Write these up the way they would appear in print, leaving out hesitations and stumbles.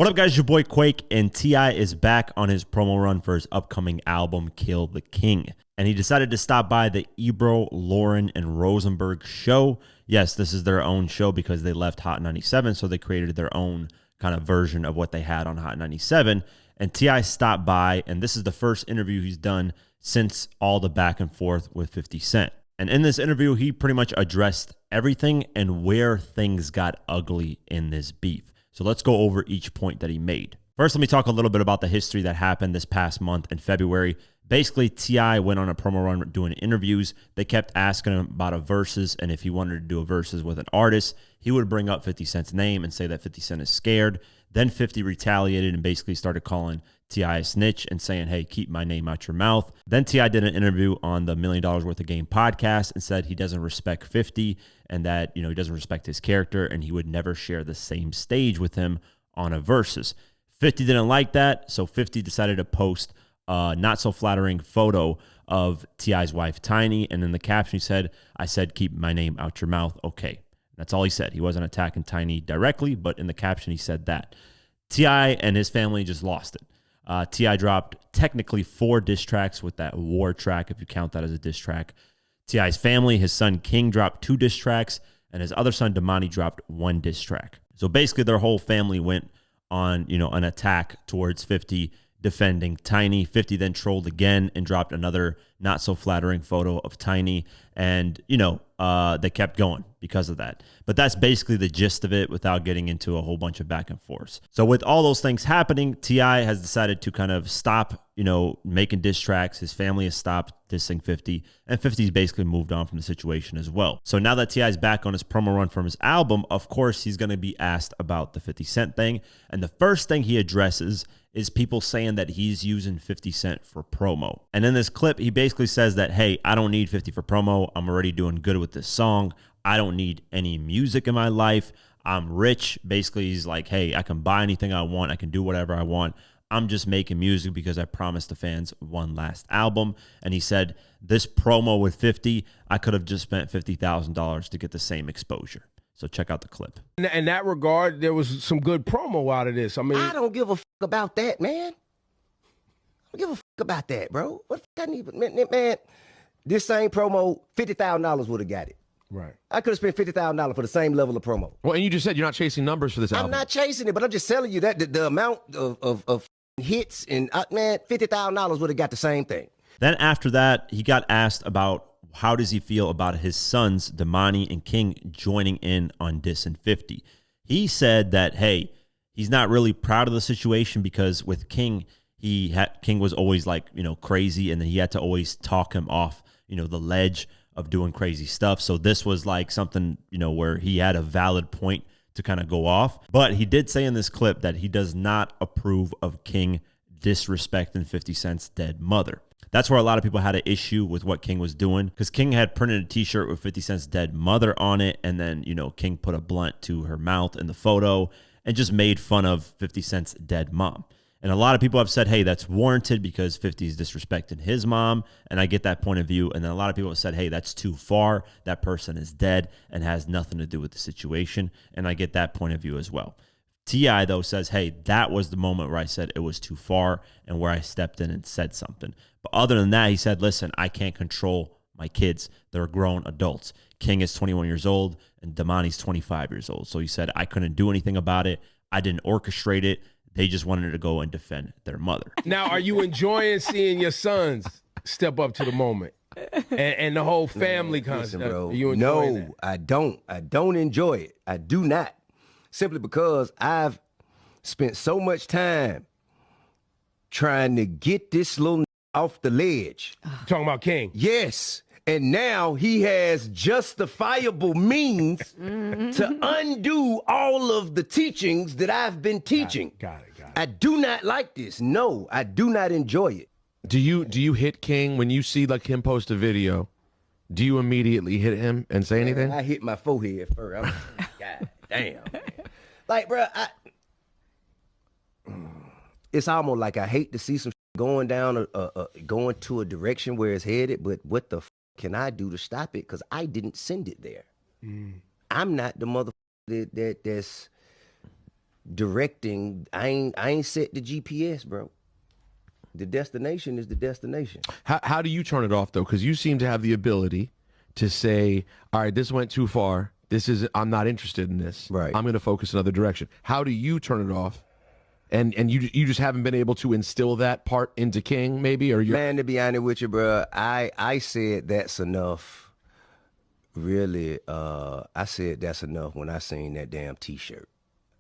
What up, guys? Your boy Quake, and T.I. is back on his promo run for his upcoming album, Kill the King. And he decided to stop by the Ebro, Lauren, and Rosenberg show. Yes, this is their own show because they left Hot 97, so they created their own kind of version of what they had on Hot 97. And T.I. stopped by, and this is the first interview he's done since all the back and forth with 50 Cent. And in this interview, he pretty much addressed everything and where things got ugly in this beef. So let's go over each point that he made. First, let me talk a little bit about the history that happened this past month in February. Basically, T.I. went on a promo run doing interviews. They kept asking him about a versus, and if he wanted to do a versus with an artist, he would bring up 50 Cent's name and say that 50 Cent is scared. Then 50 retaliated and basically started calling T.I. a snitch and saying, hey, keep my name out your mouth. Then T.I. did an interview on the $1 Million Worth of Game podcast and said he doesn't respect 50 and that, he doesn't respect his character and he would never share the same stage with him on a versus. 50 didn't like that, so 50 decided to post a not so flattering photo of T.I.'s wife, Tiny, and in the caption he said, I said, keep my name out your mouth, okay. That's all he said. He wasn't attacking Tiny directly, but in the caption he said that. T.I. and his family just lost it. T.I. dropped technically 4 diss tracks with that war track, if you count that as a diss track. T.I.'s family, his son King dropped 2 diss tracks, and his other son Damani dropped 1 diss track. So basically their whole family went on, an attack towards 50, defending Tiny. 50 then trolled again and dropped another not so flattering photo of Tiny. And, they kept going because of that. But that's basically the gist of it without getting into a whole bunch of back and forth. So with all those things happening, T.I. has decided to kind of stop, making diss tracks. His family has stopped dissing 50, and 50's basically moved on from the situation as well. So now that T.I. is back on his promo run from his album, of course, he's going to be asked about the 50 Cent thing. And the first thing he addresses is people saying that he's using 50 Cent for promo. And in this clip, he basically says that, hey, I don't need 50 for promo. I'm already doing good with this song. I don't need any music in my life. I'm rich. Basically, he's like, hey, I can buy anything I want. I can do whatever I want. I'm just making music because I promised the fans one last album. And he said, this promo with 50, I could have just spent $50,000 to get the same exposure. So check out the clip. In that regard, there was some good promo out of this. I mean, I don't give a fuck about that, man. I don't give a fuck about that, bro. What the fuck I need, man? This same promo, $50,000 would have got it. Right. I could have spent $50,000 for the same level of promo. Well, and you just said you're not chasing numbers for this album. I'm not chasing it, but I'm just telling you that the amount of hits and, man, $50,000 would have got the same thing. Then after that, he got asked about how does he feel about his sons, Damani and King, joining in on dissing 50. He said that, hey, he's not really proud of the situation because with King, King was always like, crazy, and then he had to always talk him off, the ledge of doing crazy stuff. So this was like something, where he had a valid point to kind of go off. But he did say in this clip that he does not approve of King disrespecting 50 Cent's dead mother. That's where a lot of people had an issue with what King was doing, because King had printed a t-shirt with 50 Cent's dead mother on it, and then, King put a blunt to her mouth in the photo and just made fun of 50 Cent's dead mom. And a lot of people have said, hey, that's warranted because 50 is disrespecting his mom, and I get that point of view. And then a lot of people have said, hey, that's too far. That person is dead and has nothing to do with the situation, and I get that point of view as well. T.I., though, says, hey, that was the moment where I said it was too far and where I stepped in and said something. But other than that, he said, listen, I can't control my kids. They're grown adults. King is 21 years old and Damani's 25 years old. So he said, I couldn't do anything about it. I didn't orchestrate it. They just wanted to go and defend their mother. Now, are you enjoying seeing your sons step up to the moment and the whole family concept? Bro, Are you enjoying that? I don't. I don't enjoy it. I do not. Simply because I've spent so much time trying to get this little off the ledge. Talking about King. Yes. And now he has justifiable means to undo all of the teachings that I've been teaching. Got it. I do not like this. No, I do not enjoy it. Do you hit King when you see like him post a video? Do you immediately hit him and say anything? I hit my forehead first. I'm like, God damn, man. Like, bro, it's almost like I hate to see some going down, going to a direction where it's headed, but what the can I do to stop it? Because I didn't send it there. I'm not the motherfucker that's directing. I ain't set the GPS, bro. The destination is the destination. How do you turn it off though? Because you seem to have the ability to say, all right, this went too far. I'm not interested in this. Right. I'm going to focus another direction. How do you turn it off? And you just haven't been able to instill that part into King, maybe, or you. Man, to be honest with you, bro, I said that's enough. Really, I said that's enough when I seen that damn T-shirt.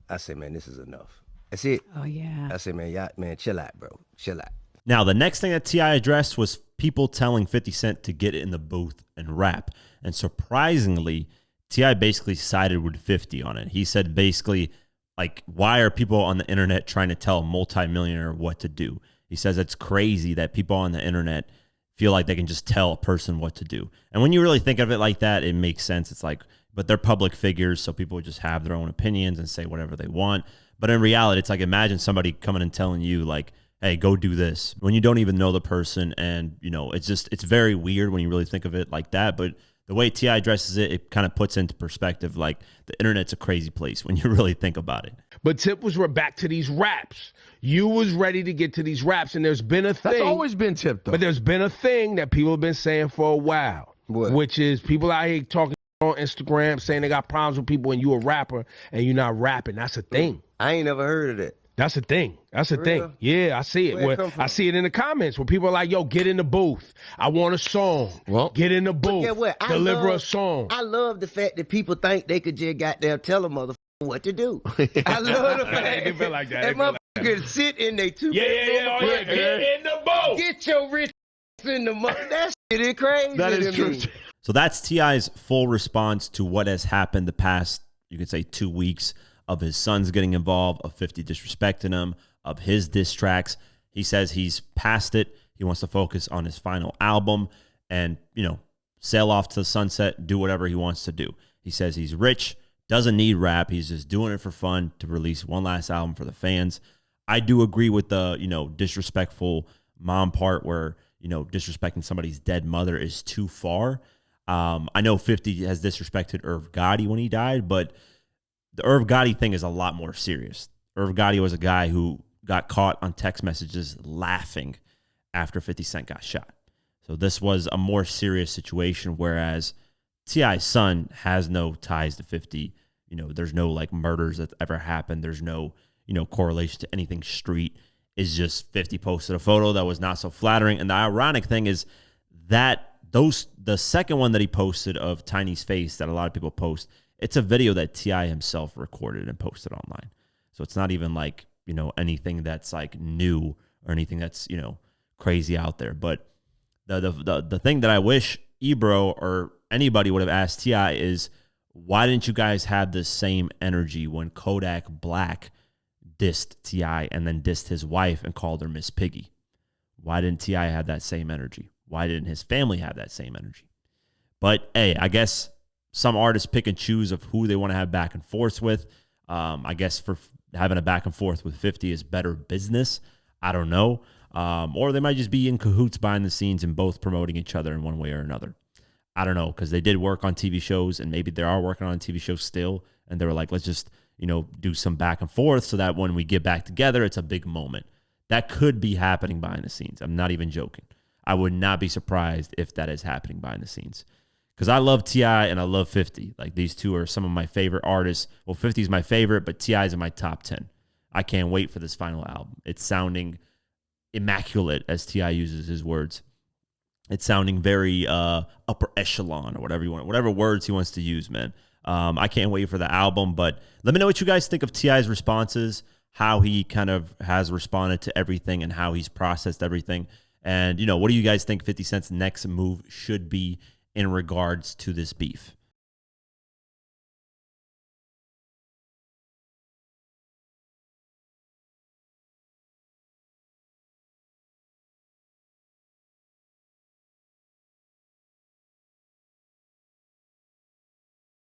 I said, man, this is enough. That's it. Oh, yeah. I said, man, chill out, bro. Chill out. Now, the next thing that T.I. addressed was people telling 50 Cent to get in the booth and rap. And surprisingly, T.I. basically sided with 50 on it. He said basically, like, why are people on the internet trying to tell a multimillionaire what to do? He says it's crazy that people on the internet feel like they can just tell a person what to do. And when you really think of it like that, it makes sense. It's like, but they're public figures, so people just have their own opinions and say whatever they want. But in reality, it's like, imagine somebody coming and telling you, like, hey, go do this, when you don't even know the person. And, you know, it's very weird when you really think of it like that. But the way T.I. addresses it, it kind of puts into perspective, like, the internet's a crazy place when you really think about it. But Tip was back to these raps. You was ready to get to these raps, and there's been a thing. That's always been Tip, though. But there's been a thing that people have been saying for a while, which is people out here talking on Instagram saying they got problems with people and you a rapper and you're not rapping. That's a thing. I ain't never heard of that. That's a thing. That's a thing. Yeah, I see it. I see it in the comments where people are like, yo, get in the booth. I want a song. Well, get in the booth. Yeah, what? Deliver a song. I love the fact that people think they could just goddamn tell a motherfucker what to do. I love the fact They feel like that. that motherfucker could sit in they two. Yeah. Get in the booth. Get your rich in the mother. That shit is crazy. That is true. So that's T.I.'s full response to what has happened the past, you could say, 2 weeks of his sons getting involved, of 50 disrespecting him, of his diss tracks. He says he's past it. He wants to focus on his final album and, you know, sail off to the sunset, do whatever he wants to do. He says he's rich, doesn't need rap. He's just doing it for fun to release one last album for the fans. I do agree with the, you know, disrespectful mom part where, you know, disrespecting somebody's dead mother is too far. I know 50 has disrespected Irv Gotti when he died, but the Irv Gotti thing is a lot more serious. Irv Gotti was a guy who got caught on text messages laughing after 50 Cent got shot. So this was a more serious situation, whereas T.I.'s son has no ties to 50. You know, there's no, like, murders that ever happened. There's no, you know, correlation to anything street. It's just 50 posted a photo that was not so flattering. And the ironic thing is that the second one that he posted of Tiny's face that a lot of people post, it's a video that T.I. himself recorded and posted online. So it's not even like, you know, anything that's like new or anything that's, you know, crazy out there. But the thing that I wish Ebro or anybody would have asked T.I. is, why didn't you guys have the same energy when Kodak Black dissed T.I. and then dissed his wife and called her Miss Piggy? Why didn't T.I. have that same energy? Why didn't his family have that same energy? But hey, I guess some artists pick and choose of who they want to have back and forth with. I guess for having a back and forth with 50 is better business. I don't know. Or they might just be in cahoots behind the scenes and both promoting each other in one way or another. I don't know, because they did work on TV shows and maybe they are working on TV shows still. And they were like, let's just, you know, do some back and forth so that when we get back together, it's a big moment. That could be happening behind the scenes. I'm not even joking. I would not be surprised if that is happening behind the scenes. Because I love T.I. and I love 50. Like, these two are some of my favorite artists. Well, 50 is my favorite, but T.I. is in my top 10. I can't wait for this final album. It's sounding immaculate, as T.I. uses his words. It's sounding very upper echelon or whatever you want, whatever words he wants to use, man. I can't wait for the album, but let me know what you guys think of T.I.'s responses, how he kind of has responded to everything and how he's processed everything. And, you know, what do you guys think 50 Cent's next move should be in regards to this beef?